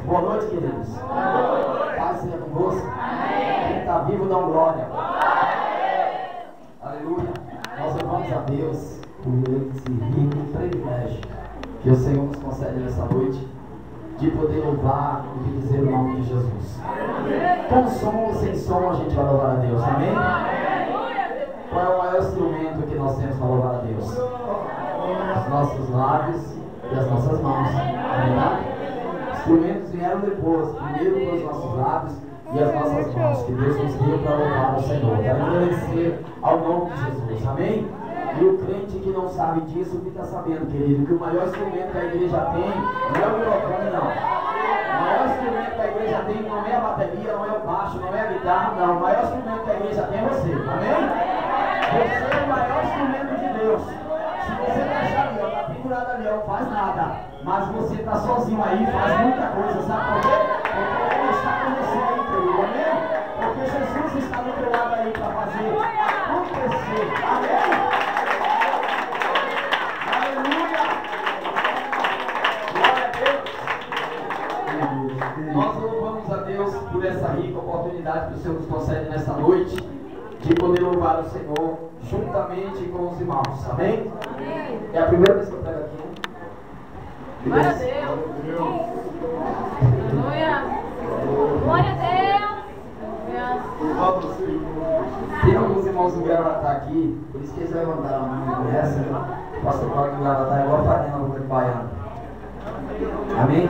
Boa noite, queridos. Paz seja convosco. Quem está vivo, dá glória. Aleluia. Nós louvamos a Deus por esse rico privilégio que o Senhor nos concede nessa noite de poder louvar e dizer o nome de Jesus. Com som ou sem som, a gente vai louvar a Deus. Amém? Qual é o maior instrumento que nós temos para louvar a Deus? Os nossos lábios e as nossas mãos. Amém? Instrumentos vieram depois, primeiro com os nossos lábios e as nossas mãos, que Deus nos deu para louvar ao Senhor, para agradecer ao nome de Jesus. Amém? E o crente que não sabe disso, fica sabendo, querido, que o maior instrumento que a igreja tem não é o microfone, não. O maior instrumento que a igreja tem não é a bateria, não é o baixo, não é a guitarra, não. O maior instrumento que a igreja tem é você. Amém? Você é o maior instrumento de Deus. Se você deixar ali, está pendurado ali, não faz nada. Mas você está sozinho aí, faz muita coisa, sabe por quê? Porque Ele está com você aí, querido. Amém? Porque Jesus está do teu lado aí para fazer acontecer. Amém? Nós louvamos a Deus por essa rica oportunidade que o Senhor nos concede nesta noite de poder louvar o Senhor juntamente com os irmãos. Amém? É a primeira vez que eu prego aqui. Glória a Deus. Aleluia. Glória a Deus. Tem alguns irmãos do Gravatá aqui, por isso que eles levantaram a mão, me conhecem, né? O pastor Paulo do Gravatá é igual a farinha na boca de baiano. Amém?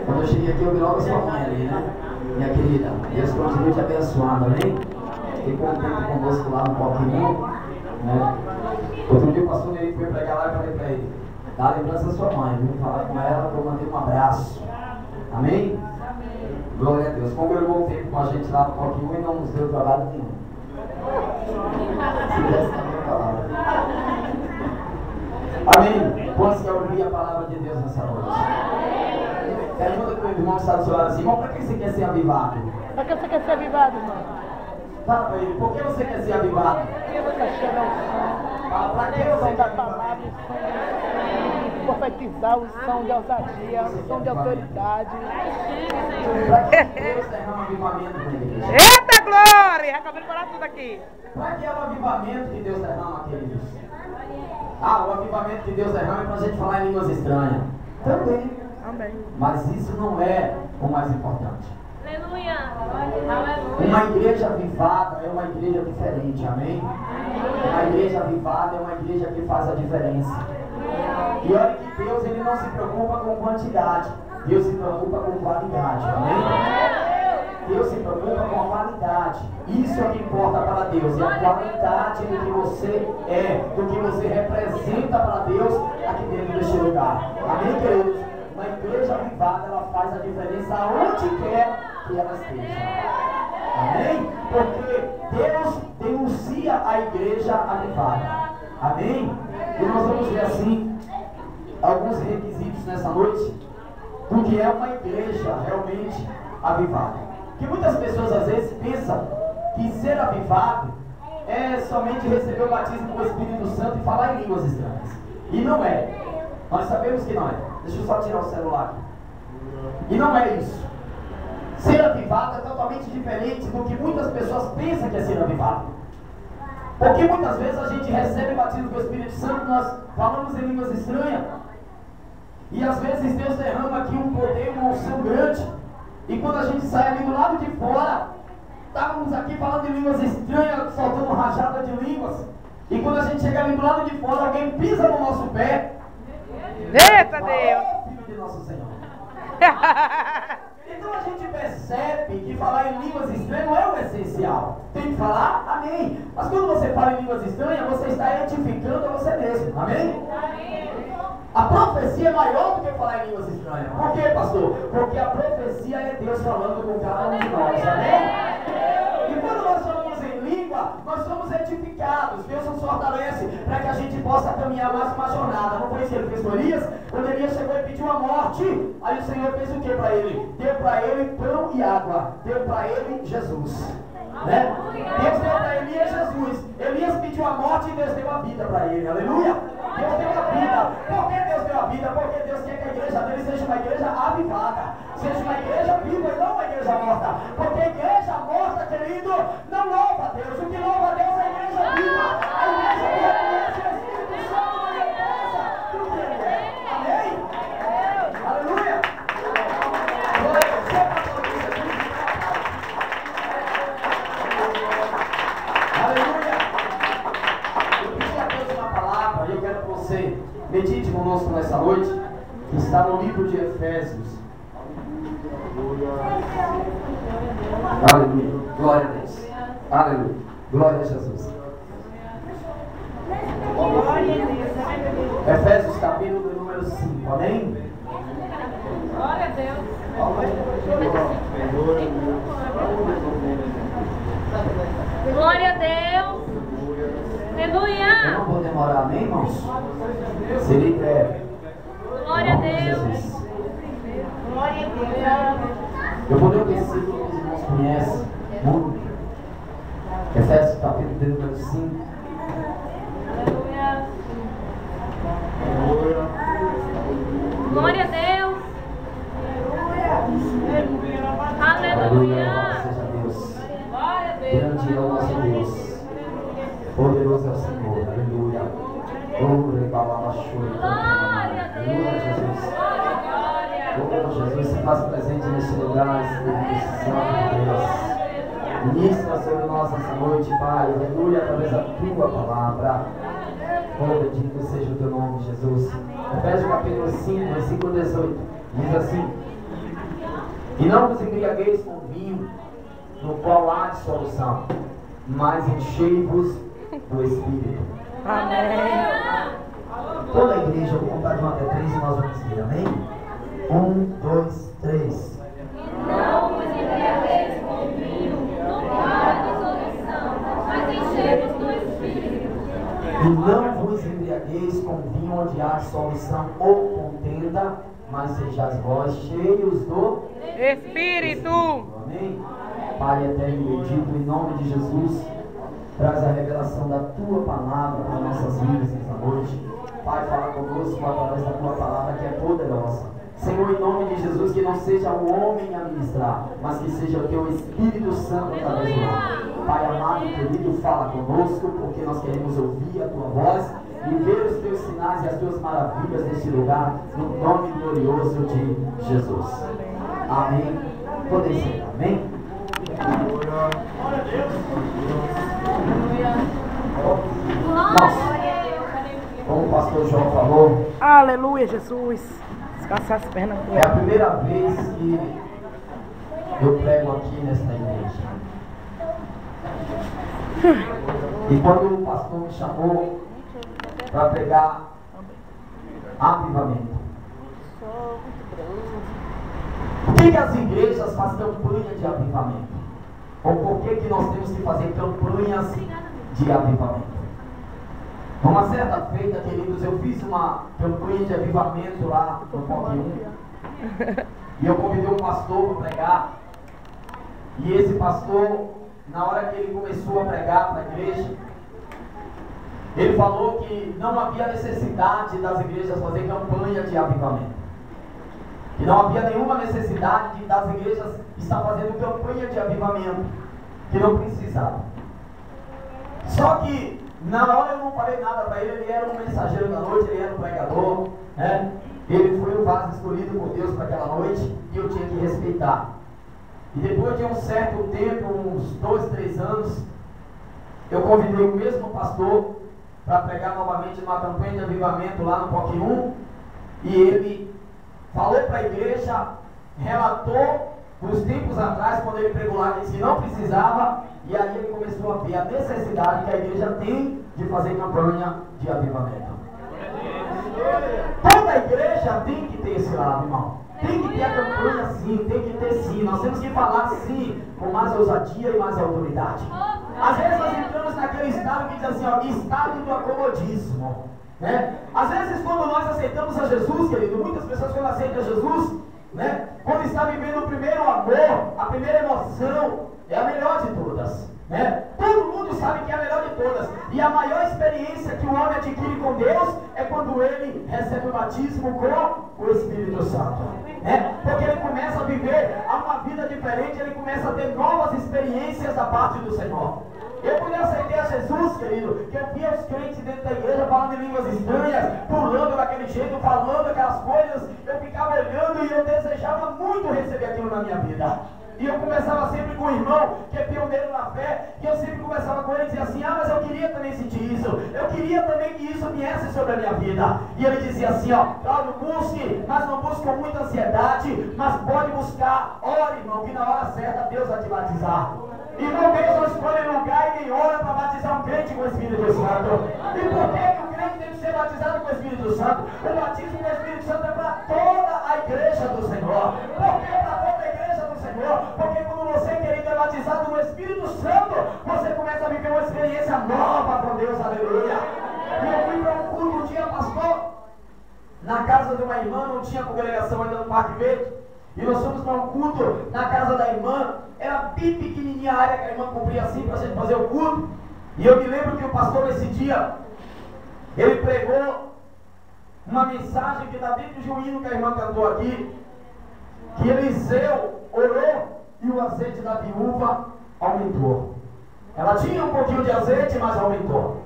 Quando eu cheguei aqui, eu vi logo a sua mãe ali, né? Minha querida, Deus continue te abençoando, amém? Fiquei contente convosco lá no pouquinho, né? Outro dia o pastor Ney foi pregar lá e falei pra ele: dá a lembrança da sua mãe, vim falar com ela, que eu mandei um abraço, amém? Glória a Deus. Congregou um tempo com a gente lá no pouquinho e não nos deu trabalho nenhum. Se desse na minha palavra. Amém? Quantos quer ouvir a palavra de Deus nessa noite? Pergunta para o irmão que está do seu lado assim: irmão, para que você quer ser avivado? Para que você quer ser avivado, irmão? Fala para ele: por que você quer ser avivado? Porque você chega ao som. Fala para que você da palavra, o som de profetizar, o som de ousadia, o som de autoridade. Para que Deus derrama avivamento na igreja? Eita glória! Acabei de falar tudo aqui. Para que é o avivamento que Deus derrama, queridos? Ah, o avivamento que Deus derrama é para a gente falar em línguas estranhas. Também. Amém. Mas isso não é o mais importante. Aleluia. Uma igreja avivada é uma igreja diferente, amém? Uma igreja avivada é uma igreja que faz a diferença. E olha que Deus, Ele não se preocupa com quantidade, Deus se preocupa com qualidade, amém? Deus se preocupa com a qualidade. Isso é o que importa para Deus, é a qualidade do que você é, do que você representa para Deus aqui dentro deste lugar, amém, queridos? Uma igreja avivada, ela faz a diferença aonde quer que ela esteja. Amém? Porque Deus denuncia a igreja avivada. Amém? E nós vamos ver assim alguns requisitos nessa noite do que é uma igreja realmente avivada. Que muitas pessoas às vezes pensam que ser avivado é somente receber o batismo com o Espírito Santo e falar em línguas estranhas. E não é. Nós sabemos que não é. Deixa eu só tirar o celular aqui. E não é isso. Ser avivado é totalmente diferente do que muitas pessoas pensam que é ser avivado. Porque muitas vezes a gente recebe o batismo do Espírito Santo, nós falamos em línguas estranhas, e às vezes Deus derrama aqui um poder, uma unção grande, e quando a gente sai ali do lado de fora, estávamos aqui falando em línguas estranhas, soltando rajada de línguas, e quando a gente chega ali do lado de fora, alguém pisa no nosso pé. Eita Deus! Filho de nosso Senhor. Então a gente percebe que falar em línguas estranhas não é o essencial. Tem que falar, amém. Mas quando você fala em línguas estranhas, você está edificando a você mesmo, amém? A profecia é maior do que falar em línguas estranhas. Por quê, pastor? Porque a profecia é Deus falando com cada um de nós, amém? E quando nós falamos em língua, nós somos edificados. Deus nos fortalece para que a gente possa caminhar mais uma jornada. Não foi isso que ele fez com Elias? Quando Elias chegou e pediu a morte, aí o Senhor fez o que para ele? Deu para ele pão e água. Deu para ele Jesus. Né? Deus deu para Elias Jesus. Elias pediu a morte e Deus deu a vida para ele. Aleluia! Deus deu a vida. Por que Deus deu a vida? Porque Deus quer que a igreja igreja dele seja uma igreja avivada, seja uma igreja viva e não uma igreja morta. Porque a igreja morta, querido, não louva a Deus. O que louva a Deus é a igreja viva, a igreja que reconhece o Espírito Santo na igreja do que ele é. Amém? Aleluia! Glória a Deus. Aleluia! Eu pedi a Deus uma palavra e eu quero que você medite conosco nessa noite, que está no livro de Efésios. Aleluia. Glória a Deus. Aleluia. Glória a Jesus. Efésios capítulo número 5. Amém? Glória a Deus. Glória a Deus. Aleluia. Eu não vou demorar, amém, irmãos? Seria breve. Glória a Deus. Glória a Deus. Eu vou ler o versículo que os irmãos conhecem muito. Efésios capítulo número 5. Aleluia. Glória a Deus. Aleluia. Aleluia. Seja Deus. Glória a Deus. Grande é o nosso Deus. Poderoso é o Senhor. Aleluia. Glória a Deus. Aleluia, Jesus. Glória. Oh, Jesus, se faz presente neste lugar, Espírito Santo de Deus. Ministra sobre nós essa noite, Pai. Aleluia, através da tua palavra. Oh, bendito seja o teu nome, Jesus. Efésios capítulo 5, versículo 18. Diz assim: E não vos embriagueis com vinho, no qual há dissolução, mas enchei-vos do Espírito. Amém. Toda a igreja, eu vou contar de 1 até 3 e nós vamos dizer amém? 1, 2, 3. Não vos embriagueis com vinho, no qual há dissolução, mas enchei-vos do Espírito. E não vos embriagueis com vinho onde há dissolução ou contenda, mas sejais vós cheios do Espírito. Amém? Pai eterno, bendito, em nome de Jesus, traz a revelação da tua palavra para nossas vidas nesta noite. Pai, fala conosco através da tua palavra que é poderosa. Senhor, em nome de Jesus, que não seja o homem a ministrar, mas que seja o teu Espírito Santo através de nós. Pai amado e querido, fala conosco, porque nós queremos ouvir a tua voz e ver os teus sinais e as tuas maravilhas neste lugar, no nome glorioso de Jesus. Amém. Podem ser, amém? Glória a Deus. Nossa, como o pastor João falou, Aleluia, Jesus. Descansar as pernas. é a primeira vez que eu prego aqui nesta igreja. E quando o pastor me chamou para pregar avivamento, por que as igrejas fazem campanha de avivamento? Ou por que nós temos que fazer campanhas de avivamento? Uma certa feita, queridos, eu fiz uma campanha de avivamento lá no POC 1. E eu convidei um pastor para pregar. E esse pastor, na hora que ele começou a pregar para a igreja, ele falou que não havia necessidade das igrejas fazer campanha de avivamento. Que não havia nenhuma necessidade das igrejas estar fazendo campanha de avivamento. Que não precisava. Só que na hora eu não falei nada para ele. Ele era um mensageiro da noite, ele era um pregador, né? Ele foi o vaso escolhido por Deus para aquela noite e eu tinha que respeitar. E depois de um certo tempo, uns 2, 3 anos, eu convidei o mesmo pastor para pregar novamente numa campanha de avivamento lá no POC 1. E ele falou para a igreja, relatou os tempos atrás, quando ele pregou lá, disse que não precisava. E aí ele começou a ver a necessidade que a igreja tem de fazer campanha de avivamento. Toda igreja tem que ter esse lado, irmão. Tem que ter a campanha sim, tem que ter sim. Nós temos que falar sim, com mais ousadia e mais autoridade. Às vezes nós entramos naquele estado que diz assim, ó, estado do acomodismo, né? Às vezes quando nós aceitamos a Jesus, querido, muitas pessoas quando aceitam Jesus, né? Quando está vivendo o primeiro amor, a primeira emoção, é a melhor de todas. né? Todo mundo sabe que é a melhor de todas. E a maior experiência que o homem adquire com Deus é quando ele recebe o batismo com o Espírito Santo, né? Porque ele começa a viver uma vida diferente, ele começa a ter novas experiências da parte do Senhor. Eu, quando eu aceitei a Jesus, querido, que eu via os crentes dentro da igreja falando em línguas estranhas, pulando daquele jeito, falando aquelas coisas, eu ficava olhando e eu desejava muito receber aquilo na minha vida. E eu começava sempre com o irmão, que é pioneiro na fé, e eu sempre conversava com ele e dizia assim, mas eu queria também sentir isso, eu queria também que isso viesse sobre a minha vida. E ele dizia assim, Cláudio, busque, mas não busque com muita ansiedade, mas pode buscar, ore, irmão, que na hora certa Deus vai te batizar. Irmão, Deus não escolhe lugar e nem hora para batizar um crente com o Espírito Santo. E por que o crente tem que ser batizado com o Espírito Santo? O batismo com o Espírito Santo é para toda a igreja do Senhor. Por que para toda a igreja do Senhor? Porque quando você, querido, é batizado no Espírito Santo, você começa a viver uma experiência nova com Deus, aleluia. E eu fui para um culto um dia, pastor, na casa de uma irmã, não tinha congregação ainda no Parque Verde. E nós fomos para um culto na casa da irmã, era bem pequenininha a área que a irmã cumpria assim para a gente fazer o culto. E eu me lembro que o pastor nesse dia, ele pregou uma mensagem que está dentro de um hino que a irmã cantou aqui, que Eliseu orou e o azeite da viúva aumentou. Ela tinha um pouquinho de azeite, mas aumentou.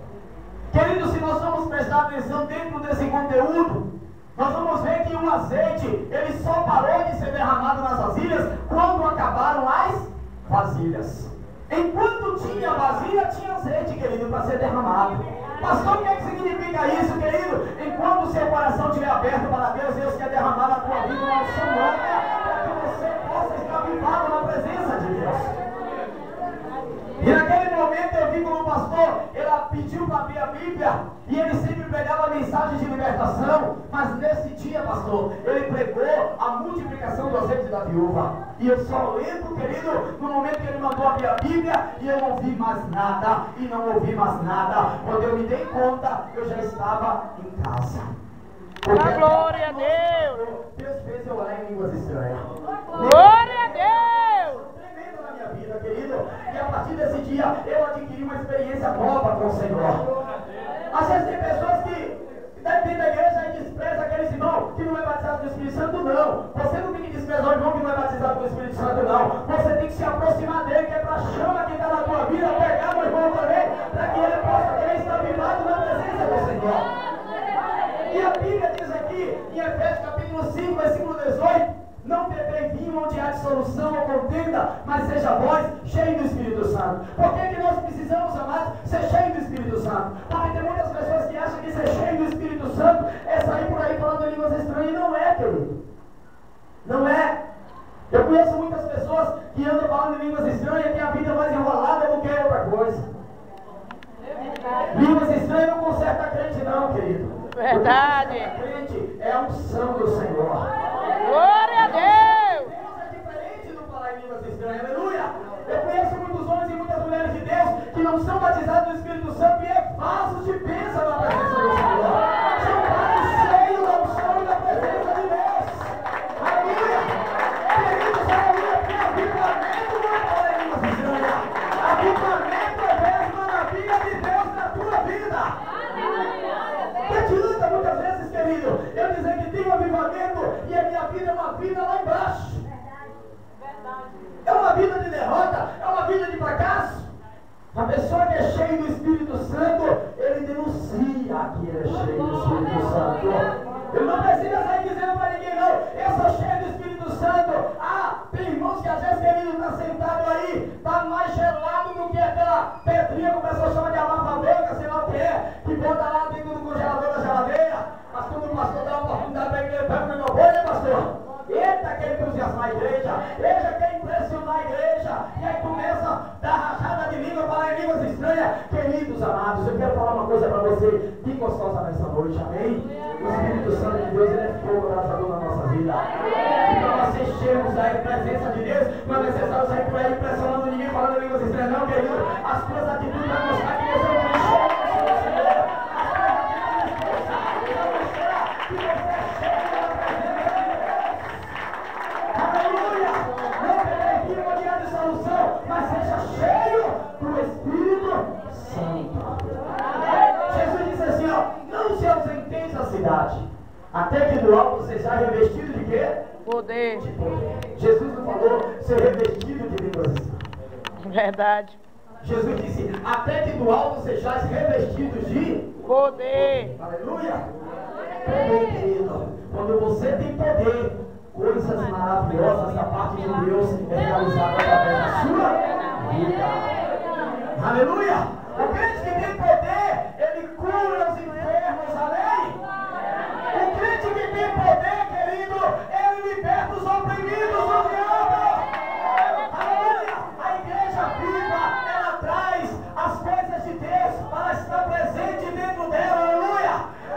Querido, se nós vamos prestar atenção dentro desse conteúdo, nós vamos ver que o azeite, ele só parou de ser derramado nas vasilhas quando acabaram as vasilhas. Enquanto tinha vasilha, tinha azeite, querido, para ser derramado. Pastor, o que é que significa isso, querido? Enquanto o seu coração estiver aberto para Deus, Deus quer derramar na tua vida uma unção nova, para que você possa estar vivado na presença de Deus. E naquele momento eu vi como o pastor, ele pediu para abrir a Bíblia, e ele sempre pregava mensagem de libertação, mas nesse dia, pastor, ele pregou a multiplicação do azeite da viúva. E eu só lembro, querido, no momento que ele mandou abrir a Bíblia, e eu não ouvi mais nada, e não ouvi mais nada. Quando eu me dei conta, eu já estava em casa. A glória a Deus! Deus fez eu orar em línguas estranhas. Glória a Deus! Tremendo na minha vida, querido. E a partir desse dia, eu adquiri uma experiência nova com o Senhor. Às vezes tem pessoas que dentro da igreja e despreza aqueles irmãos que não é batizado com o Espírito Santo, não. Você não tem que desprezar o irmão que não é batizado com o Espírito Santo, não. Você tem que se aproximar dele, que é para a chama que está na tua vida, pegar no irmão também, para que ele possa também estar vivado na presença do Senhor. E a Bíblia diz aqui, em Efésios capítulo 5, versículo 18, não bebei vinho onde há dissolução ou contenda, mas seja vós cheio do Espírito Santo. Por que nós precisamos, amados, ser cheio do Espírito Santo? Porque tem muitas pessoas que acham que ser cheio do Espírito Santo é sair por aí falando em línguas estranhas, e não é, querido. Não é. Eu conheço muitas pessoas que andam falando em línguas estranhas e tem a vida mais enrolada do que outra coisa. Línguas estranhas não conserta crente, não, querido. Verdade. Crente é a unção do Senhor. Glória a Deus! Deus é diferente do falar em línguas estranhas, aleluia! Eu conheço muitos homens e muitas mulheres de Deus que não são batizados no Espírito Santo e é vasos de bênção na presença do Senhor. São vasos cheios da unção e da presença de Deus. Aleluia! Queridos, aleluia, porque avivamento não é falar em línguas estranhas. Avivamento é ver as maravilhas de Deus na tua vida. Que adianta muitas vezes, querido, eu dizer que tenho avivamento e a minha vida é uma vida lá embaixo. É uma vida de derrota, é uma vida de fracasso. A pessoa que é cheia do Espírito Santo, ele denuncia que ele é cheio do Espírito Santo. Ele não precisa sair dizendo para ninguém, não, eu sou cheio do Espírito Santo. Tem irmãos que às vezes, querido, está sentado aí, está mais gelado do que aquela pedrinha que o pessoal chama de abafa-boca, sei lá o que é, que bota lá dentro do congelador da geladeira. Mas quando o pastor dá uma oportunidade para ele, ele pega o microfone, né, pastor? Eita, quer entusiasmar a igreja, ele quer impressionar a igreja, e aí começa a dar rachada de língua, falar em línguas estranhas. Queridos amados, eu quero falar uma coisa para você, bem gostosa nessa noite, amém? O Espírito Santo de Deus, ele é fogo abrasador na nossa vida. E para nós enchermos da presença de Deus, não é necessário sair por aí impressionando ninguém, falando em línguas estranhas, não, querido. As tuas atitudes vão mostrar que você é um cheio do Senhor. As tuas atitudes vão mostrar que você é cheio da presença de Deus. Aleluia! Não pegue aqui uma dia de solução, mas seja cheio do Até que do alto seja revestido de quê? Poder. De poder. Jesus não falou ser revestido de línguas estranhas. Verdade. Jesus disse, até que do alto sejais revestidos de Poder. aleluia. Poder, querido. Quando você tem poder, coisas maravilhosas da parte de Deus é realizada através da sua vida. Aleluia. O crente que tem poder, ele cura os enfermos, amém? O crente que tem poder, querido, ele liberta os oprimidos do diabo. Aleluia. A igreja viva, ela traz as coisas de Deus para estar presente dentro dela, aleluia.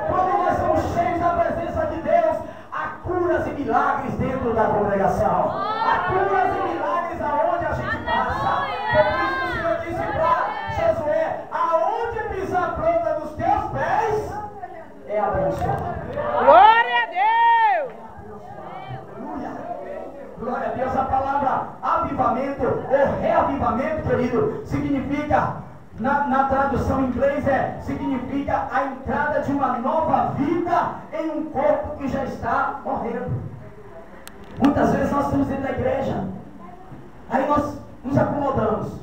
Quando nós somos cheios da presença de Deus, há curas e milagres dentro da congregação. Há curas e milagres aonde a gente passa. Por isso que o Senhor disse para Josué, aonde pisar a planta dos teus pés, é abençoado. Glória a Deus. Aleluia. Glória a Deus. A palavra avivamento ou reavivamento, querido, significa, na tradução em inglês, significa a entrada de uma nova vida em um corpo que já está morrendo. Muitas vezes nós estamos dentro da igreja, aí nós nos acomodamos,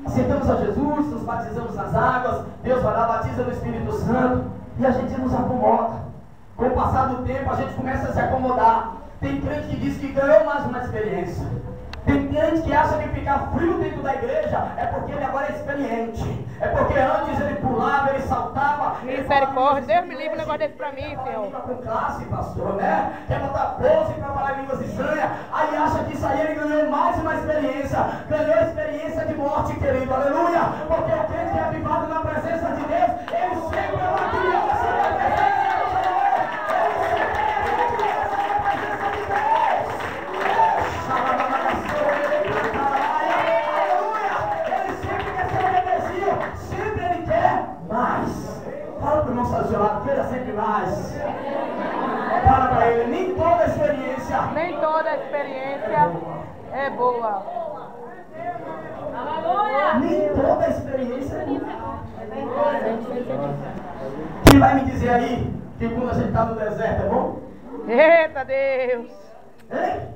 aceitamos a Jesus, nos batizamos nas águas, Deus vai lá, batiza no Espírito Santo, e a gente nos acomoda. Com o passar do tempo a gente começa a se acomodar. Tem crente que diz que ganhou mais uma experiência. Tem crente que acha que ficar frio dentro da igreja é porque ele agora é experiente. É porque antes ele pulava, ele saltava. Misericórdia, Deus me livre um negócio desse pra mim, Senhor. Com classe, pastor, né? Quer botar pose para falar línguas estranhas. Aí acha que isso aí ele ganhou mais uma experiência. Ganhou a experiência de morte, querido, aleluia. Porque o crente que é avivado na presença de Deus, ele sempre é uma criança na presença do Senhor. Ele sempre é uma criança na presença de Deus. Aleluia. Ele sempre quer ser obedecido. Sempre ele quer mais. Fala para o irmão do seu lado, queira sempre mais. Fala para ele, nem toda experiência é boa. Nem toda experiência é boa. Quem vai me dizer aí que quando a gente está no deserto é bom? Eita Deus! Hein?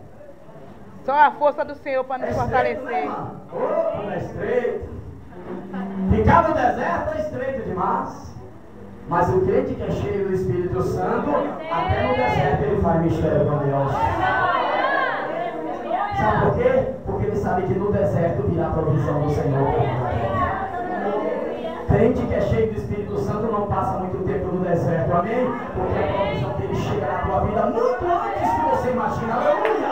Só a força do Senhor para nos fortalecer. Opa, é estreito. Ficar no deserto é estreito demais. Mas o crente que é cheio do Espírito Santo, até no deserto ele faz mistério com Deus. Sabe por quê? Porque ele sabe que no deserto virá a provisão do Senhor. Crente que é cheio do Espírito Santo não passa muito tempo no deserto, amém? Porque a provisão dele chega na tua vida muito antes que você imagina, aleluia!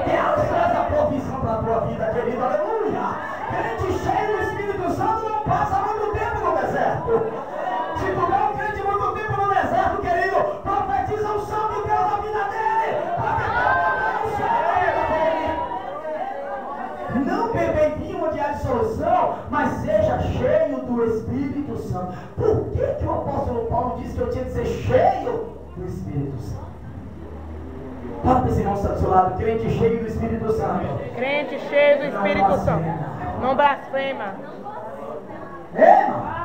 Deus traz a provisão para a tua vida, querido, aleluia! Crente cheio do Espírito Santo não passa muito tempo no deserto. Se tu vê um crente muito tempo no deserto, querido, profetiza o santo de Deus na vida dele, para que Deus não chegue dele. Não beber vinho de dissolução, mas seja cheio do Espírito Santo. Por que o apóstolo Paulo disse que eu tinha que ser cheio do Espírito Santo? Fala para esse irmão que está do seu lado, crente cheio do Espírito Santo. Crente cheio do Espírito Santo. Não blasfema. É, irmão?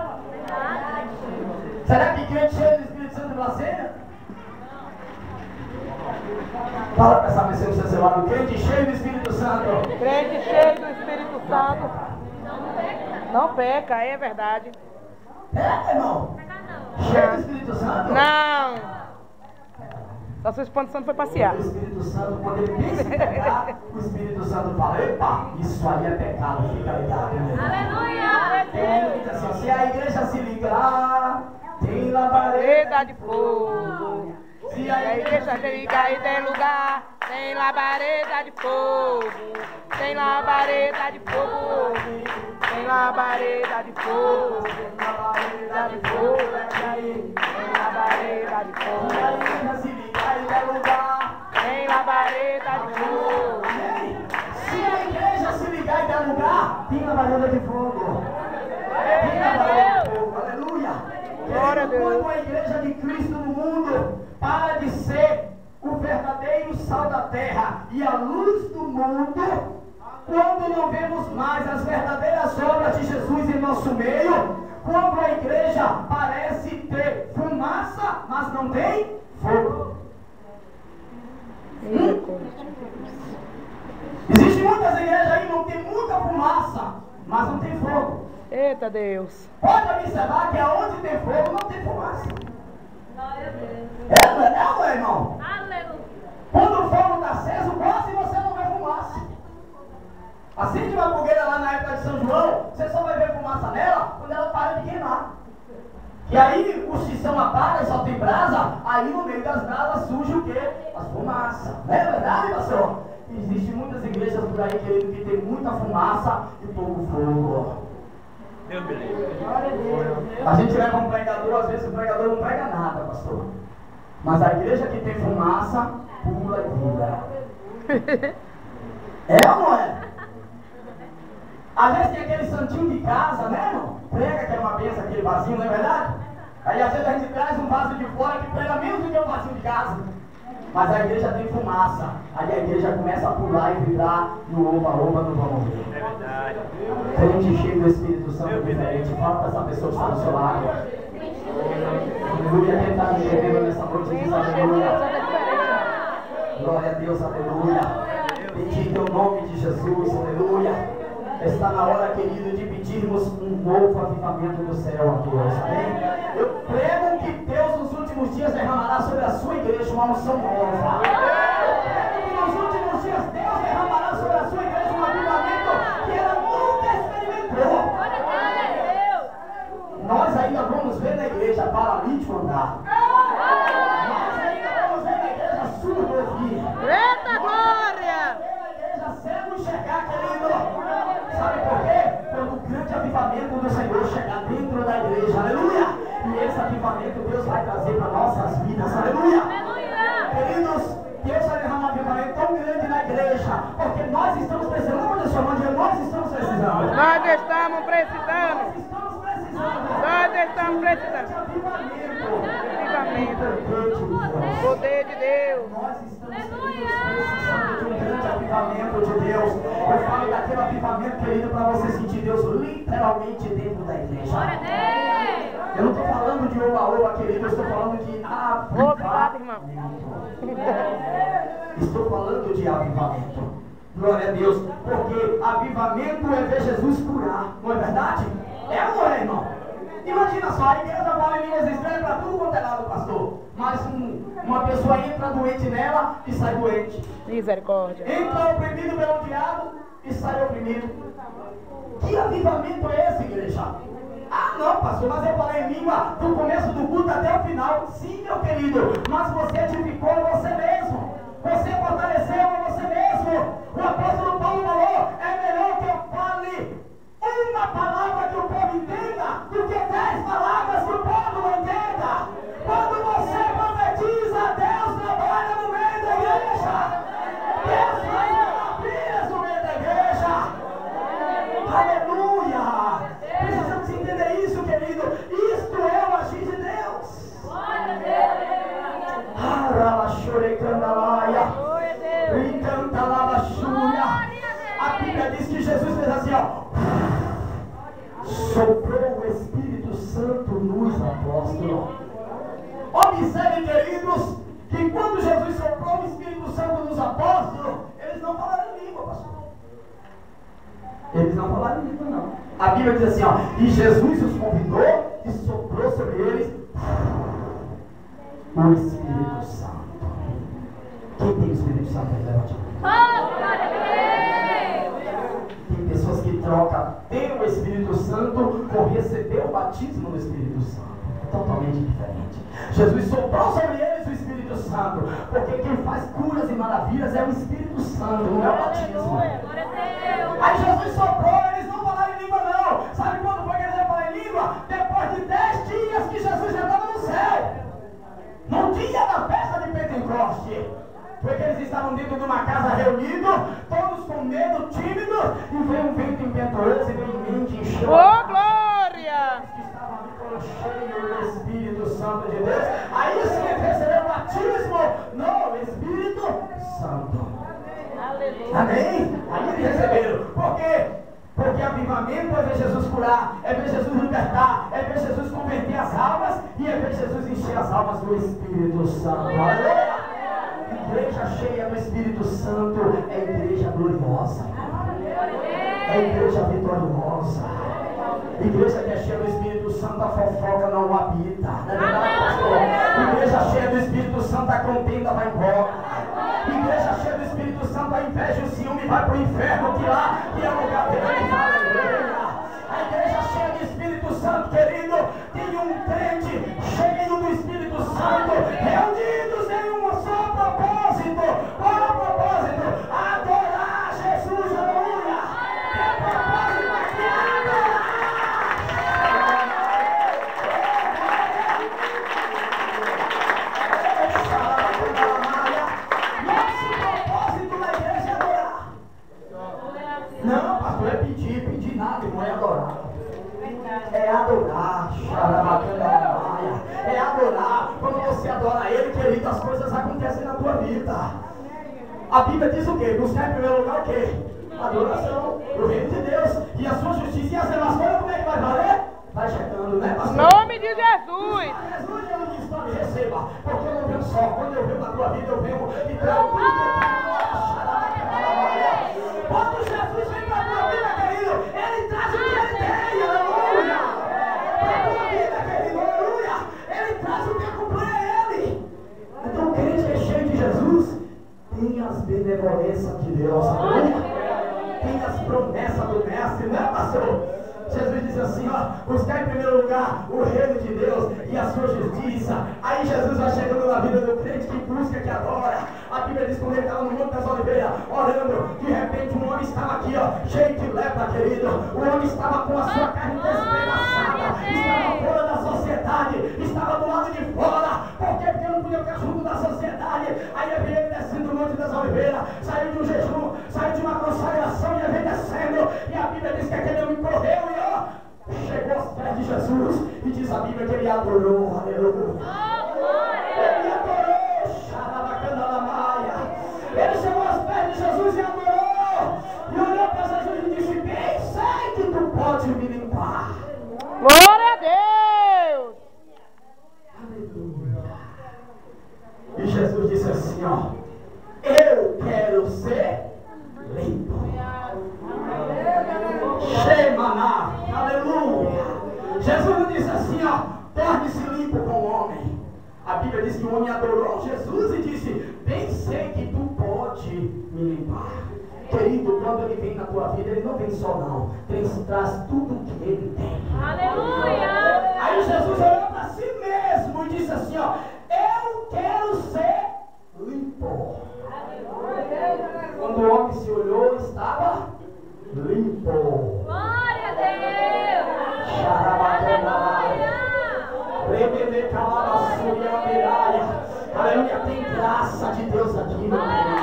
Será que crente cheio do Espírito Santo blasfema? Fala para essa pessoa que está do seu lado, crente cheio do Espírito Santo. Crente cheio do Espírito Santo. Não peca, é verdade. É, irmão? Cheio do Espírito Santo? Não. Só sua expansão foi passear. O Espírito Santo, quando ele pensa em pecar, o Espírito Santo fala, epa, isso aí é pecado, fica ligado. Aleluia! Tem que dizer assim, se a igreja se ligar, tem labareda De fogo. Se A igreja se ligar e tem lugar, tem labareda de fogo. Tem labareda de fogo. Tem labareda de fogo. Tem labareda de fogo. Tem labareda de fogo. a igreja se ligar e der lugar, Tem labareda de fogo. se a igreja se ligar e der lugar, tem labareda de fogo. Tem labareda de fogo, aleluia. Glória a Deus. Quando a igreja de Cristo no mundo para de ser o verdadeiro sal da terra e a luz do mundo, quando não vemos mais as verdadeiras obras de Jesus em nosso meio, quando a igreja parece ter fumaça, mas não tem fogo. Eita Deus. Pode observar que aonde tem fogo não tem fumaça. Não é, irmão? Aleluia. Quando o fogo está aceso, quase você não vê fumaça. Assim de uma fogueira lá na época de São João, você só vai ver fumaça nela quando ela para de queimar. E aí o tição apaga e só tem brasa, aí no meio das brasas surge o quê? As fumaças. Não é verdade, pastor? Existem muitas igrejas por aí, querido, que tem muita fumaça e pouco fogo. Deus me livre. A gente leva um pregador, às vezes o pregador não prega nada, pastor. Mas a igreja que tem fumaça, pula e vira. É ou não é? Às vezes tem aquele santinho de casa, né, irmão? Prega que é uma benção, aquele vasinho, não é verdade? Aí às vezes a gente traz um vaso de fora que prega menos do que um vasinho de casa. Mas a igreja tem fumaça. Aí a igreja começa a pular e vibrar no oba-oba, no vamos ver. É verdade. Crente cheio do Espírito Santo é diferente. Fala para essa pessoa que está do seu lado. Aleluia, quem está me entendendo nessa noite diz aleluia. Glória a Deus, aleluia. Bendito o nome de Jesus, aleluia. Está na hora, querido, de pedirmos um novo avivamento do céu a Deus, amém? Eu prego que Deus nos últimos dias derramará sobre a sua igreja uma unção nova. Eu prego que nos últimos dias Deus derramará sobre a sua igreja um avivamento que ela nunca experimentou. Nós ainda vamos ver na igreja paralítico andar. Nós ainda vamos ver na igreja surdo ouvir. Eita glória! Na igreja cego enxergar, querido. Sabe por quê? Quando o grande avivamento do Senhor chegar dentro da igreja, aleluia! E esse avivamento Deus vai trazer para nossas vidas, aleluia! Queridos, Deus vai derramar um avivamento tão grande na igreja, porque nós estamos precisando, como Deus chamou de nós estamos precisando. Nós estamos precisando. Nós estamos precisando. Nós estamos precisando. Avivamento. Avivamento. Poder de Deus. Nós estamos precisando de um grande avivamento de Deus. Eu falo daquele avivamento, querido, para você sentir Deus literalmente dentro da igreja. Eu não estou falando de oba-oba, querido, eu estou falando de Obrigado, irmão. Estou falando de avivamento. Glória a Deus. Porque avivamento é ver Jesus curar, não é verdade? É ou não é, irmão? Imagina só, a igreja fala em línguas estranhas para tudo quanto é lado, pastor. Mas uma pessoa entra doente nela e sai doente. Misericórdia. Entra oprimido pelo diabo e sai oprimido. Que avivamento é esse, igreja? Ah, não, pastor, mas eu falei em língua do começo do culto até o final. Sim, meu querido, mas você edificou você mesmo. Você fortaleceu você mesmo. O apóstolo Paulo falou, é melhor que eu fale uma palavra que o povo entenda do que 10 palavras que o povo não entenda. Quando você profetiza, Deus trabalha no meio da igreja. Deus faz maravilhas no meio da igreja. Aleluia! Precisamos entender isso, querido. Isto é o agir de Deus. A Bíblia diz que Jesus fez assim, ó. Soprou o Espírito Santo nos apóstolos. Observe, queridos, que quando Jesus soprou o Espírito Santo nos apóstolos, eles não falaram em língua, pastor. Eles não falaram em língua, não. A Bíblia diz assim, ó, e Jesus os convidou e soprou sobre eles o Espírito Santo. Quem tem o Espírito Santo aí, levante a mão. Tem pessoas que trocam ter o Espírito Santo por receber o batismo do Espírito Santo. Totalmente diferente. Jesus soprou sobre eles o Espírito Santo, porque quem faz curas e maravilhas é o Espírito Santo, não é o batismo. Aí Jesus soprou, eles não falaram em língua não. Sabe quando foi que eles iam falar em língua? Depois de 10 dias que Jesus já estava no céu. No dia da festa de Pentecoste. Porque eles estavam dentro de uma casa reunidos, todos com medo, tímidos, e veio um vento impetuoso e veio mente encheu. Oh, glória! Que estavam ali foram cheios do Espírito Santo de Deus. Aí sim eles receberam o batismo no Espírito Santo. Aleluia. Amém? Aí eles receberam. Por quê? Porque avivamento é ver Jesus curar, é ver Jesus libertar, é ver Jesus converter as almas e é ver Jesus encher as almas do Espírito Santo. Aleluia! Igreja cheia do Espírito Santo é igreja gloriosa. É igreja vitoriosa. Igreja que é cheia do Espírito Santo, a fofoca não habita. Não é verdade, pastor? Igreja cheia do Espírito Santo, a contenda vai embora. Igreja cheia do Espírito Santo, a inveja e o ciúme vai para o inferno, que lá que é o lugar dele. Aleluia. A igreja cheia do Espírito Santo, querido, tem um crente cheio do Espírito Santo, reunidos em um só propósito. Qual é o propósito? Adorar Jesus, aleluia. Tem propósito aqui, adorar. Não, pastor, é pedir nada, não é adorar. É adorar, é adorar. Quando você adora Ele, querido, as coisas acontecem na tua vida. A Bíblia diz o quê? Buscar em primeiro lugar o quê? Adoração, o reino de Deus e a sua justiça e as demais coisas, como é que vai valer? Vai chegando, né, pastor? Nome de Jesus. Jesus, eu disse para me receba, porque eu não venho só. Quando eu venho na tua vida, eu venho e trago tudo. Quando Jesus vem para a tua vida, querido, Ele traz o que Ele tem, aleluia. Para a tua vida, querido, aleluia. Ele traz o que acompanha Ele. Então o crente que é cheio de Jesus tem as benevolências de Deus, aleluia. Tem as promessas do mestre, né, pastor? Jesus diz assim, ó, buscar em primeiro lugar o reino de Deus e a sua justiça. Aí Jesus vai chegando na vida do crente que busca, que adora. A Bíblia diz que quando ele estava no Monte das Oliveiras, orando, de repente um homem estava aqui, ó, cheio de lepra, querido. O homem estava com a sua carne despedaçada, estava fora da sociedade, estava do lado de fora. Por quê? Porque não podia ficar junto da sociedade. Aí ele veio descendo do Monte das Oliveiras, saiu de um jejum, saiu de uma consagração e ele veio descendo. E a Bíblia diz que aquele homem correu e chegou aos pés de Jesus e diz a Bíblia que ele adorou, aleluia. Ele adorou, xarabacandalamaia. Ele chegou aos pés de Jesus e adorou. E olhou para Jesus e disse: bem sei que tu pode me limpar. Glória a Deus. Aleluia. E Jesus disse assim, ó: eu quero ser limpo. Shemaná, aleluia. Jesus não disse assim, ó: torne-se limpo com o homem. A Bíblia diz que o homem adorou Jesus e disse: bem sei que tu pode me limpar. Querido, quando ele vem na tua vida, ele não vem só não, traz tudo o que ele tem. Aleluia. Aí Jesus olhou para si mesmo e disse assim, ó: eu quero ser limpo. Quando o homem se olhou, estava limpo. Glória a Deus. Xarabacandalaia. Aleluia. Tem graça de Deus aqui, meu querido.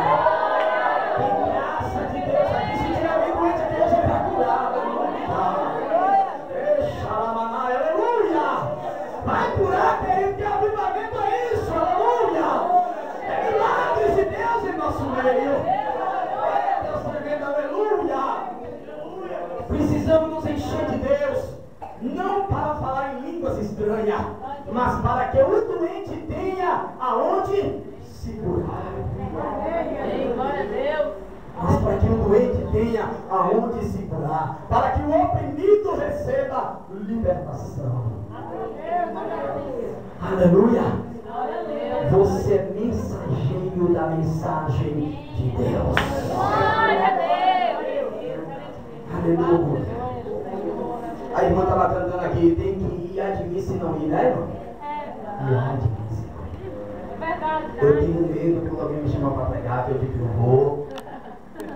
Tem graça de Deus aqui. Se tiver alguém doente aqui, hoje ele vai curar. Aleluia. Vai curar, querido, que avivamento é isso. Aleluia. É milagres de Deus em nosso meio. Deus tremendo, aleluia. Precisamos nos encher de Deus, não para falar em línguas estranhas, mas para que o doente tenha aonde segurar. Glória a Deus. Mas para que o doente tenha aonde segurar, para que o oprimido receba libertação. Aleluia. Você é mensageiro da mensagem de Deus. Glória a Deus. Aleluia. A irmã estava cantando aqui: tem que ir, admir se não ir, né, irmã? E admir se não ir. É verdade. Eu tenho medo quando alguém me chama para pregar, que eu digo que não vou. Eu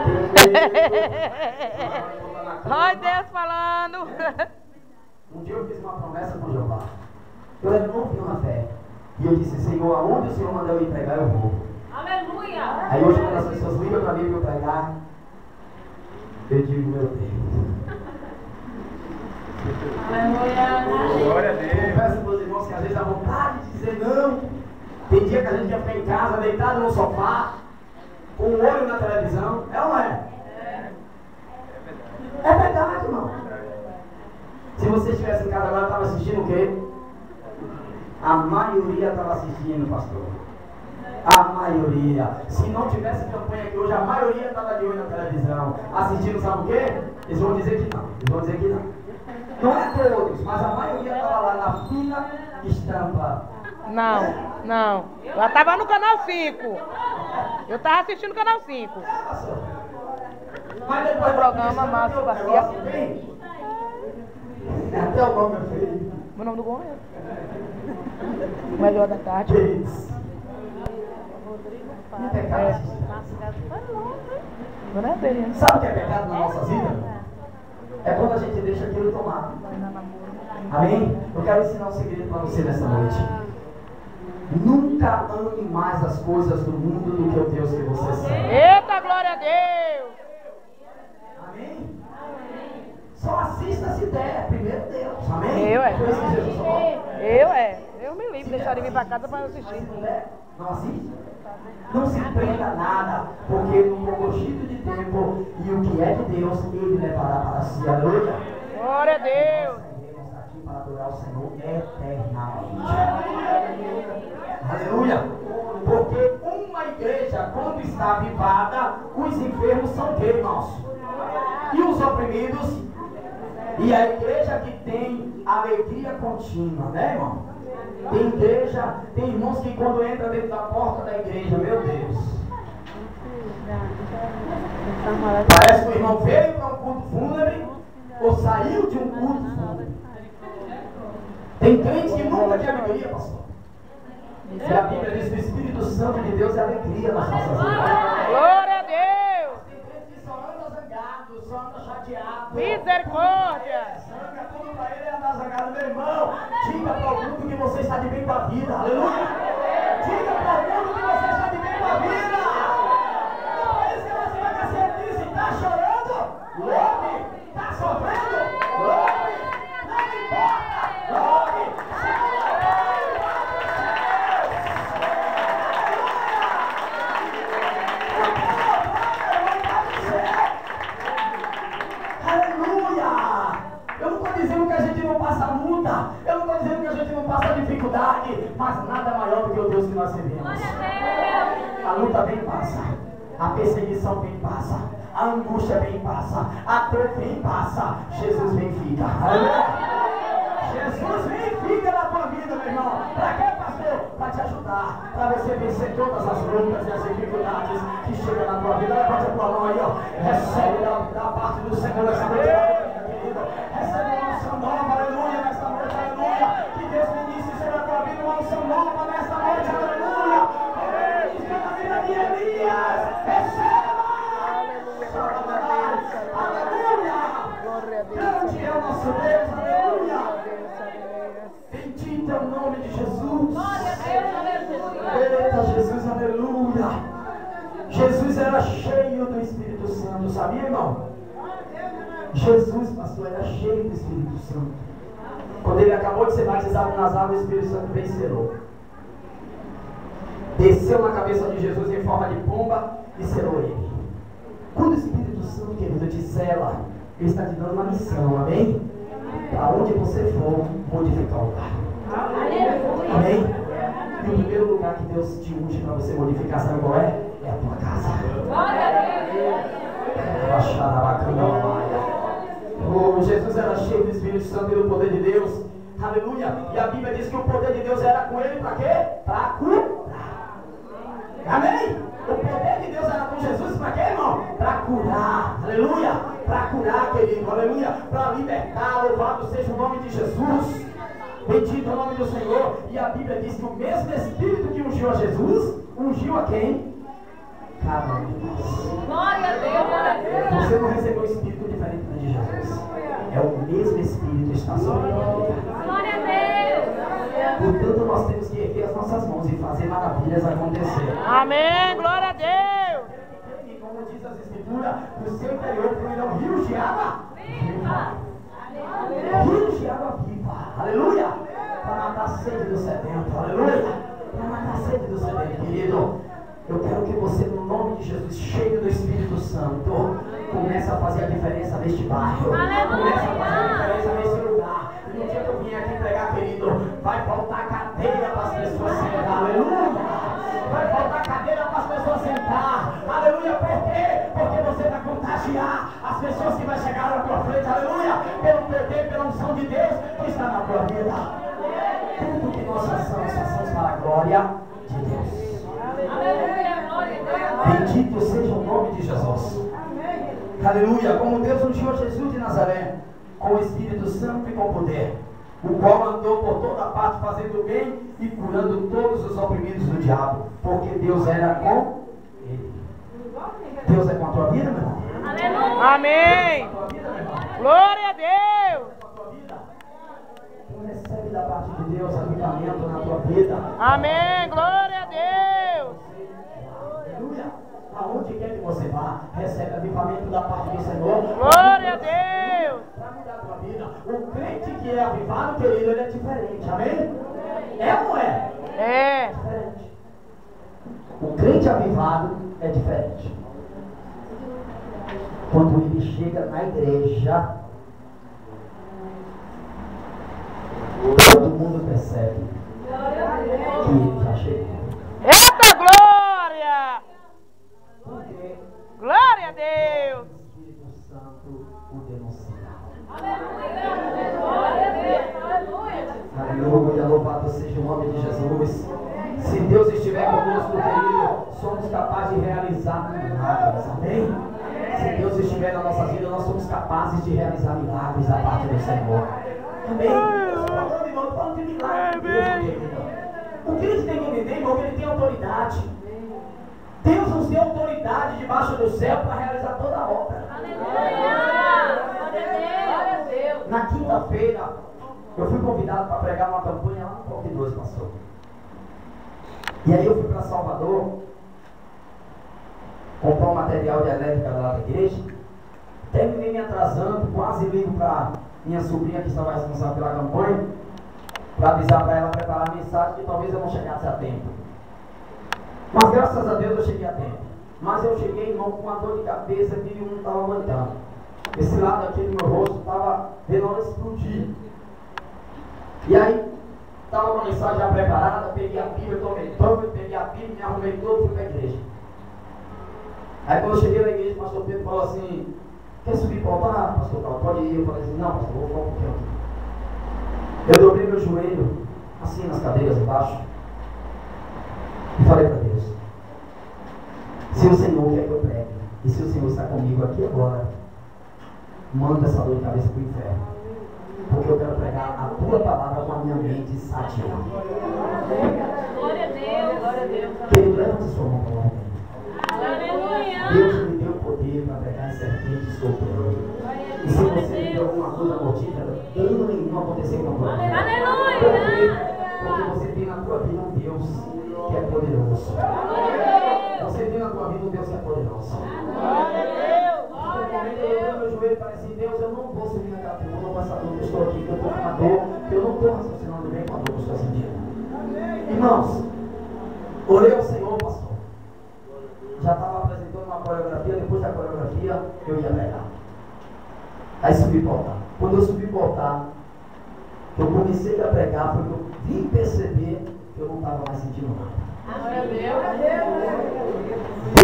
tenho medo. Olha Deus falando. Um dia eu fiz uma promessa com Jeová. Eu era novinho na fé. E eu disse: Senhor, aonde o Senhor mandar eu ir pregar, eu vou. Aleluia. Aí hoje, quando as pessoas ligam para mim para eu pregar, eu digo: meu Deus. Glória a Deus. Confesso para os irmãos que às vezes a vontade de dizer não. Tem dia que a gente ia ficar em casa, deitado no sofá, com o olho na televisão. É ou não é? É verdade, irmão. Se você estivesse em casa agora, estava assistindo o quê? A maioria estava assistindo, pastor. A maioria. Se não tivesse campanha aqui hoje, a maioria estava de olho na televisão. Assistindo, sabe o quê? Eles vão dizer que não. Eles vão dizer que não. Não é todos, mas a maioria estava lá na fila estampa. Não. Eu estava no canal 5. Eu estava assistindo o canal 5. Mas depois O programa Márcio Garcia. Até o nome é feio. Meu nome do Gomes. Melhor da tarde. Isso. Não é pecado. Sabe o que é pecado na nossa vida? É quando a gente deixa aquilo tomar. Amém? Eu quero ensinar um segredo para você nessa noite. Nunca ame mais as coisas do mundo do que o Deus que você serve. Eita, glória a Deus! Amém? Só assista se der. Primeiro Deus. Amém? Eu é. Foi isso que Jesus falou. Eu me livro, deixar de vir para casa para assistir. Não assiste? Não se prenda a nada, porque no pouquinho de tempo e o que é de Deus, Ele levará para si. Aleluia. Glória a Deus. Nós estaremos aqui para adorar o Senhor eternamente. Aleluia. Porque uma igreja, quando está avivada, os enfermos são quê, irmãos? E os oprimidos? E a igreja que tem alegria contínua, né, irmão? Tem igreja, tem irmãos que quando entra dentro da porta da igreja, meu Deus, parece que o irmão veio para um culto fúnebre ou saiu de um culto fúnebre. Tem crentes que nunca tem alegria, pastor. E a Bíblia diz que o Espírito Santo de Deus é alegria nas nossas vidas. Glória a Deus. Tem crentes que só andam zangados, só andam chateados. Misericórdia. Zanga tudo para ele andar zangado, meu irmão. Diga para o mundo que você está de bem com a vida. Aleluia. Diga para o mundo que você está de bem com a vida. Não é isso que você vai cacete disse. Está chorando? Louve. Está sofrendo? Louve. Não importa. Louve. Mas nada maior do que o Deus que nós servimos. A luta bem passa, a perseguição bem passa, a angústia bem passa, a dor bem passa, Jesus vem e fica. Jesus vem e fica na tua vida, meu irmão. Para quê, pastor? Para te ajudar, para você vencer todas as lutas e as dificuldades que chegam na tua vida. Levante a tua mão aí, ó. Recebe da parte do Senhor essa noite, querido. Recebe uma unção nova, aleluia, nessa noite, aleluia. Que Deus ministre sobre a tua vida uma unção nova nessa noite, aleluia. Ministra na vida de Elias. Receba! Aleluia! Grande é o nosso Deus, aleluia! Bendito é o nome de Jesus. Eita, Jesus, aleluia! Jesus era cheio do Espírito Santo, sabia, irmão? Jesus, pastor, era cheio do Espírito Santo. Quando ele acabou de ser batizado nas águas, o Espírito Santo veio e selou. Desceu na cabeça de Jesus em forma de pomba e selou ele. Quando o Espírito Santo, querido, te sela, ele está te dando uma missão, amém? Para onde você for, modificar o lugar. Amém? E o primeiro lugar que Deus te unge para você modificar, sabe qual é? É a tua casa. Oh, Jesus era cheio do Espírito Santo e do poder de Deus. Aleluia. E a Bíblia diz que o poder de Deus era com ele para quê? Para curar. Amém? O poder de Deus era com Jesus para quê, irmão? Para curar. Aleluia. Para curar, querido. Aleluia. Para libertar. Louvado seja o nome de Jesus. Bendito é o nome do Senhor. E a Bíblia diz que o mesmo Espírito que ungiu a Jesus, ungiu a quem? Cada um de nós. Glória a Deus. Você não recebeu um Espírito diferente de Jesus. É o mesmo Espírito que está sobre nós. Glória a Deus. Portanto, nós temos que erguer as nossas mãos e fazer maravilhas acontecer. Amém, glória a Deus. E como diz as Escrituras, do seu interior fluirão rios de água viva. Rios de água viva. Aleluia. Para matar a sede do sedento. Aleluia. Para matar a sede do sedento, querido. Eu quero que você, no nome de Jesus, cheio do Espírito Santo, comece a fazer a diferença neste bairro. Comece a fazer a diferença nesse lugar. E no dia que eu vim aqui pregar, querido, vai faltar cadeira para as pessoas sentar. Aleluia. Vai faltar cadeira para as pessoas sentar. Aleluia. Por quê? Porque você vai contagiar as pessoas que vão chegar na tua frente. Aleluia. Pelo poder, pela unção de está na tua vida. Tudo que nós façamos para a glória de Deus. Bendito seja o nome de Jesus. Aleluia. Como Deus ungiu Jesus de Nazaré com o Espírito Santo e com poder, o qual andou por toda parte fazendo bem e curando todos os oprimidos do diabo, porque Deus era com ele. Deus é com a tua vida, meu irmão? Amém. Glória a Deus. Tu recebe da parte de Deus avivamento na tua vida. Amém. Glória a Deus. Aleluia. Aonde quer que você vá, recebe avivamento da parte do Senhor. Glória a Deus. Para mudar a tua vida. O crente que é avivado, querido, ele é diferente. Amém? É ou não é? É. Diferente. O crente avivado é diferente. Quando ele chega na igreja, todo mundo percebe que ele já chegou. Eita glória! Porque Glória a Deus! o Espírito Santo o denuncia. Aleluia, louvado seja o nome de Jesus. Se Deus estiver conosco, querido, somos capazes de realizar milagres. Amém? Se Deus estiver na nossa vida, nós somos capazes de realizar milagres da parte do Senhor. Amém? Eu estou falando, irmão, estou falando de milagres. O que eles têm que entender, irmão, que ele tem autoridade. Deus nos deu autoridade debaixo do céu para realizar toda a obra. Na quinta-feira, eu fui convidado para pregar uma campanha lá no Parque 2, pastor. E aí eu fui para Salvador, comprar um material de elétrica lá da igreja. Terminei me atrasando, quase ligo para minha sobrinha que estava responsável pela campanha, para avisar para ela preparar a mensagem que talvez eu não chegasse a tempo. Mas graças a Deus eu cheguei a tempo. Mas eu cheguei, irmão, com uma dor de cabeça que não estava aguentando. Esse lado aqui do meu rosto estava vendo a hora explodir. E aí, estava uma mensagem já preparada, peguei a Bíblia, tomei banho, peguei a Bíblia, me arrumei todo e fui para a igreja. Aí quando eu cheguei na igreja, o pastor Pedro falou assim: quer subir para o altar, pastor? Pode ir. Eu falei assim: não, pastor, vou ficar um pouquinho aqui. Eu dobrei meu joelho, assim nas cadeiras embaixo, e falei para Deus: se o Senhor quer que eu pregue, e se o Senhor está comigo aqui agora, manda essa dor de cabeça para o inferno, porque eu quero pregar a tua palavra com a minha mente sadia. Glória a Deus. Glória a Deus. Querido, levanta sua mão para lá. Aleluia. Deus me deu poder para pegar serpentes soprando. E se você tem alguma coisa mortífera, dano nenhum acontecer com a tua vida. Aleluia. Porque você tem na tua vida um Deus que é poderoso. Você tem na tua vida um Deus que é poderoso. Glória a Deus! No momento eu dei meu joelho e falei assim: Deus, eu não vou subir naquela tribuna com essa dor que eu estou aqui, que eu estou com uma dor, que eu não estou raciocinando bem com a dor que eu estou sentindo. Irmãos, orei ao Senhor, pastor. Já estava apresentando uma coreografia, depois da coreografia eu ia pregar. Aí subi para o altar. Quando eu subi para o altar, eu comecei a pregar, porque eu vim perceber que eu não estava mais sentindo nada.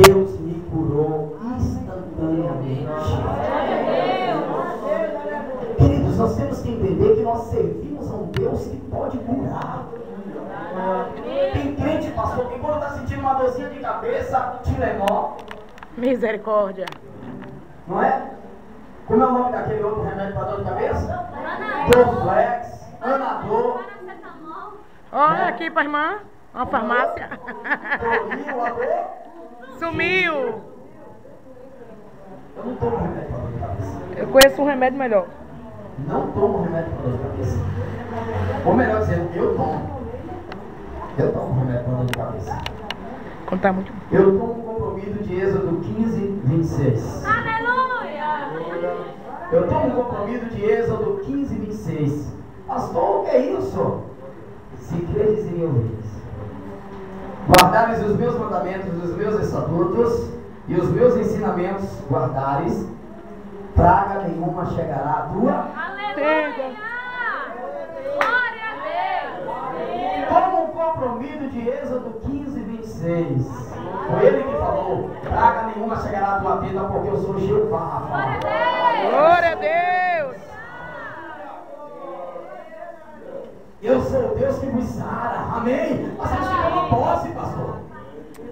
Deus me curou instantaneamente. Queridos, nós temos que entender que nós servimos a um Deus que pode curar. Tem crente, pastor, que quando está sentindo uma dorzinha de cabeça, Tilenol. Misericórdia. Não é? Como é o nome daquele outro remédio para dor de cabeça? Dorflex, Anador. Olha aqui para a irmã, uma farmácia. Sumiu. Eu não tomo remédio para dor de cabeça. Eu conheço um remédio melhor. Não tomo remédio para dor de cabeça. Ou melhor dizendo, eu tomo. Eu tomo remédio para dor de cabeça. Contar muito. Eu tomo um compromisso de Êxodo 15, 26. Aleluia. Eu tomo um compromisso de Êxodo 15, 26. Pastor, o que é isso? Se creres em ouvis, guardares os meus mandamentos, os meus estatutos e os meus ensinamentos guardares, praga nenhuma chegará à tua. Aleluia. Glória a Deus. Toma um compromisso de Êxodo 15, 26. Foi ele que falou: praga nenhuma chegará à tua tenda, porque eu sou Jeová. Glória a Deus. Glória a Deus. Eu sou o Deus que vos sara. Amém? Nós temos que ter uma posse, pastor.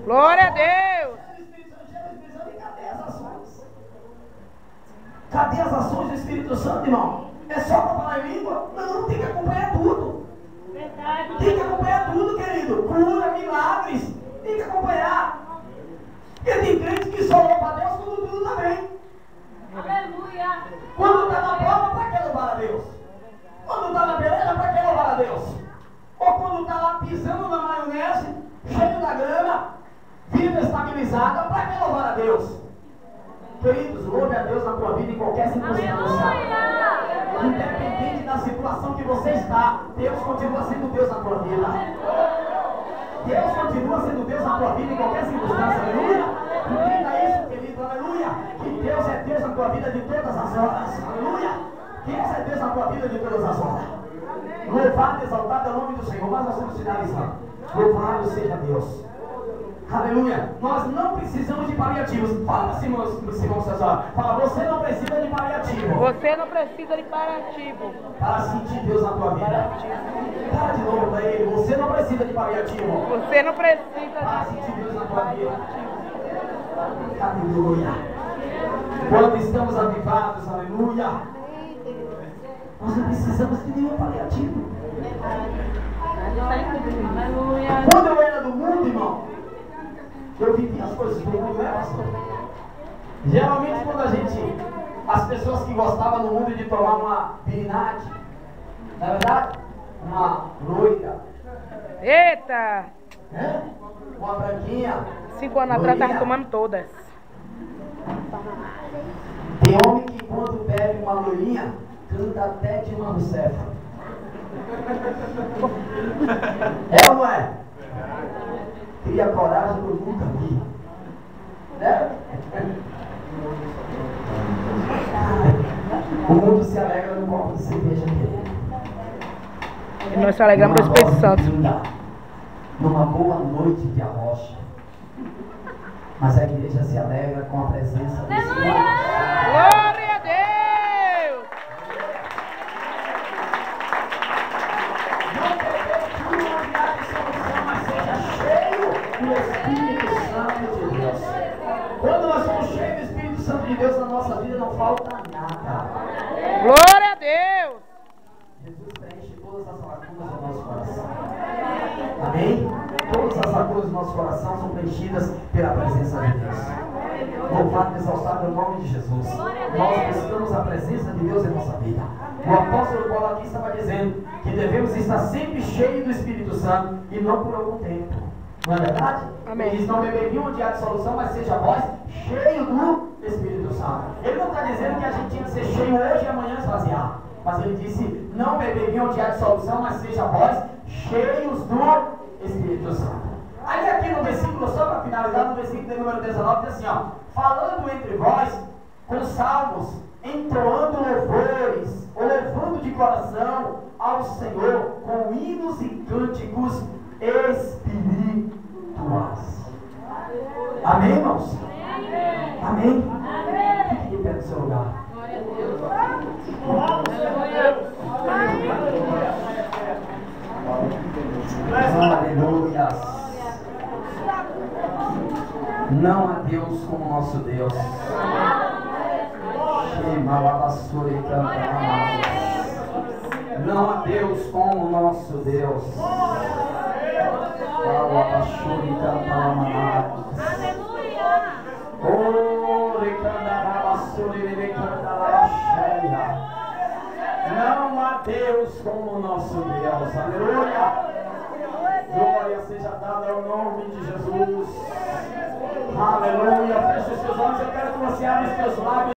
Glória a Deus. Cadê as ações? Cadê as ações do Espírito Santo, irmão? É só para falar em língua? Não, tem que acompanhar tudo. Verdade. Tem que acompanhar tudo, querido. Cura, milagres. Tem que acompanhar. Porque tem crente que só louva a Deus quando tudo está bem. Aleluia. Quando está na prova, para que louvar a Deus? Quando está na beleza, para que louvar a Deus? Ou quando está lá pisando na maionese, cheio da grana, vida estabilizada, para que louvar a Deus? Queridos, louve a Deus na tua vida em qualquer circunstância. Aleluia. Independente da situação que você está, Deus continua sendo Deus na tua vida. Deus continua sendo Deus na tua vida em qualquer circunstância. Aleluia. Entenda isso, querido. Aleluia. Que Deus é Deus na tua vida de todas as horas. Aleluia. Deus é Deus na tua vida de todas as horas. Louvado, exaltado é o nome do Senhor. Mas nós estamos finalizando. Louvado seja Deus. Aleluia. Nós não precisamos de paliativos. Fala, Simão César. Fala, você não precisa de paliativo. Você não precisa de paliativo. Para sentir Deus na tua vida. Fala de novo para ele. Você não precisa de paliativo. Você não precisa Para sentir Deus na tua vida. Aleluia. Quando estamos avivados, aleluia, nós não precisamos de nenhum paliativo. Aleluia. Quando eu era do mundo, irmão, eu vivia as coisas do mundo, né, pastor? Geralmente as pessoas que gostavam no mundo de tomar uma pirinade, não é verdade? Uma loira, Eita! uma branquinha. 5 anos atrás tava tomando todas. Tem homem que quando bebe uma loirinha, canta até de uma bucefa. É ou não é? Cria coragem que eu nunca vi. Né? O mundo se alegra no copo de cerveja dele. E nós se alegramos do Espírito Santo. Numa boa noite de arrocha. Mas a igreja se alegra com a presença do Espírito. Glória a Deus! Não perder tudo uma viagem de solução, mas seja cheio do Espírito Santo de Deus. Quando nós somos cheios do Espírito Santo de Deus na nossa vida, não falta nada. Glória a Deus! Jesus preenche todas as lacunas do nosso coração. Amém? Todas as lacunas do nosso coração são preenchidas pela presença de Deus. Louvado e exaltado é o nome de Jesus. Nós buscamos a presença de Deus em nossa vida. O apóstolo Paulo aqui estava dizendo que devemos estar sempre cheios do Espírito Santo e não por algum tempo. Não é verdade? Amém. Eles não beberiam de absolução, mas seja vós cheio do Espírito Santo. Ele não está dizendo que a gente tinha que ser cheio hoje e amanhã esvaziar. Mas ele disse, não beberiam de absolução, mas seja vós cheios do Espírito Santo. Aí aqui no versículo, só para finalizar, no versículo de número 19, diz assim, ó, falando entre vós com salmos, entoando louvores, ou levando de coração ao Senhor com hinos e cânticos espirituais. Amém, irmãos? Amém? Fique de pé no seu lugar. Aleluia. Não há Deus como nosso Deus. Não há Deus como nosso Deus. Não há Deus como nosso Deus. Aleluia. Glória seja dada ao nome de Jesus. Aleluia. Feche os seus olhos. Eu quero que você abra os seus lábios.